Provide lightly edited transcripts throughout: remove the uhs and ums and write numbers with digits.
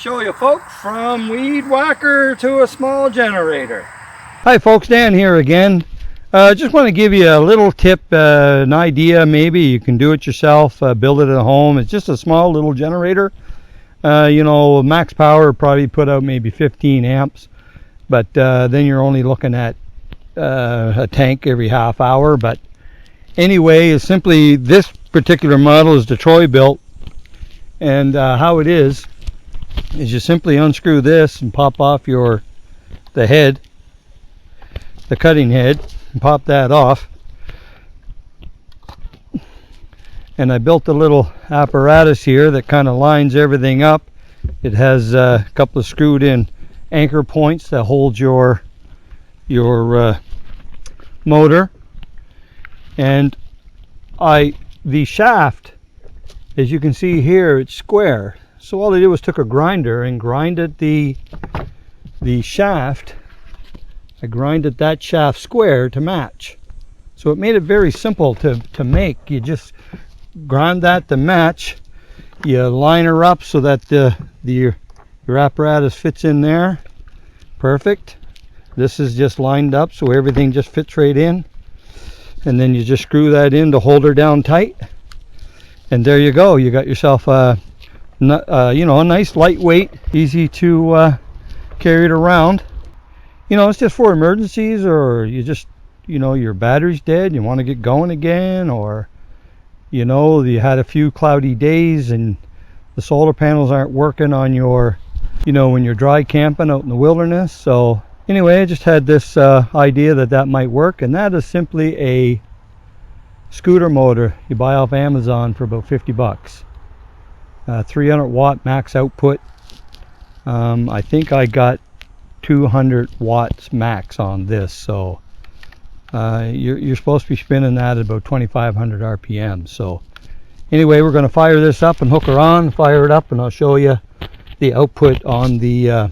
show you folks, from weed whacker to a small generator. Hi folks, Dan here again. Just want to give you a little tip, an idea. Maybe you can do it yourself, build it at home. It's just a small little generator. You know, max power probably put out maybe 15 amps, but then you're only looking at a tank every half hour. But anyway, it's simply, this particular model is Detroit built, and how it is you simply unscrew this and pop off the head, the cutting head, and pop that off. And I built a little apparatus here that kind of lines everything up. It has a couple of screwed in anchor points that hold your motor, and the shaft, as you can see here, it's square. So all I did was took a grinder and grinded the shaft. I grinded that shaft square to match. So it made it very simple to make. You just grind that to match. You line her up so that your apparatus fits in there. Perfect. This is just lined up so everything just fits right in. And then you just screw that in to hold her down tight. And there you go. You got yourself a nice lightweight, easy to carry it around. You know, it's just for emergencies, or you just, you know, your battery's dead, you want to get going again, or, you know, you had a few cloudy days and the solar panels aren't working on your, you know, when you're dry camping out in the wilderness. So anyway, I just had this idea that might work, and that is simply a scooter motor you buy off Amazon for about 50 bucks. 300 watt max output. I think I got 200 watts max on this, so you're supposed to be spinning that at about 2,500 RPM. So anyway, we're going to fire this up and hook her on, fire it up, and I'll show you the output on the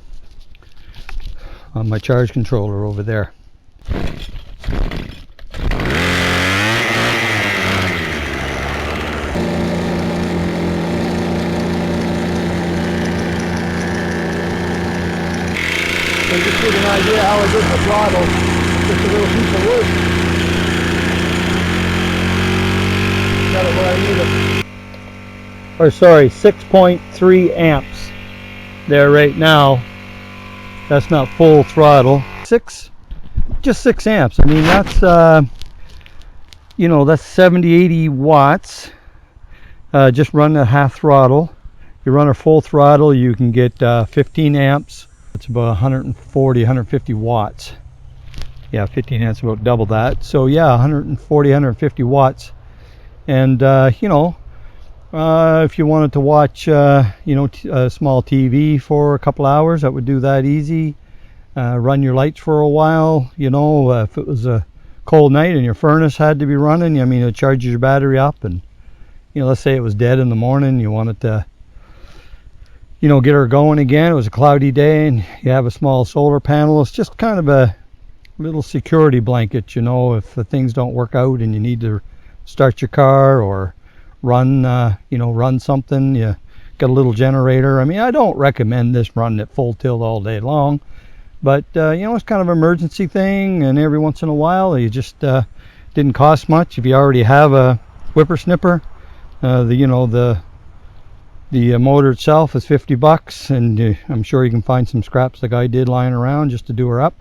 on my charge controller over there. So just get an idea how I did the throttle. Just a little piece of wood. Got it where I need it. Or sorry, 6.3 amps there right now. That's not full throttle. Just 6 amps. I mean, that's you know, that's 70-80 watts. Just run a half throttle. You run a full throttle, you can get 15 amps. It's about 140, 150 watts. Yeah, 15 amps, about double that. So yeah, 140, 150 watts. And you know, if you wanted to watch you know, a small TV for a couple hours, that would do that easy. Run your lights for a while. You know, if it was a cold night and your furnace had to be running, I mean, it charges your battery up. And you know, let's say it was dead in the morning, you wanted to, you know, get her going again. It was a cloudy day and you have a small solar panel. It's just kind of a little security blanket, you know, if things don't work out and you need to start your car or run you know, run something. You got a little generator. I mean, I don't recommend this running at full tilt all day long, but you know, it's kind of an emergency thing, and every once in a while you just didn't cost much. If you already have a whippersnipper, you know, the motor itself is 50 bucks, and I'm sure you can find some scraps like I did lying around just to do her up.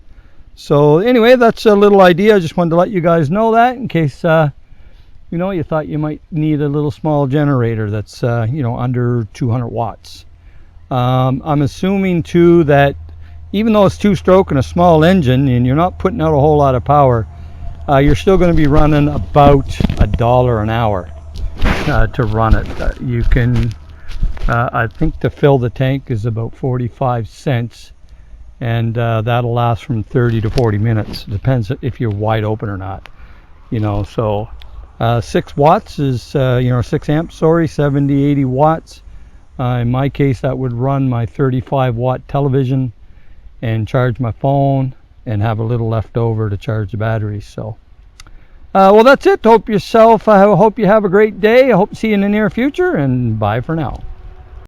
So anyway, that's a little idea. I just wanted to let you guys know that in case you know, you thought you might need a little small generator that's you know, under 200 watts. I'm assuming too that even though it's 2-stroke and a small engine and you're not putting out a whole lot of power, you're still going to be running about $1 an hour to run it. You can I think to fill the tank is about 45 cents, and that'll last from 30 to 40 minutes. Depends if you're wide open or not, you know. So 6 watts is you know, 6 amps, sorry, 70-80 watts. In my case, that would run my 35 watt television and charge my phone and have a little left over to charge the batteries. So well, that's it. I hope you have a great day. I hope to see you in the near future, and bye for now.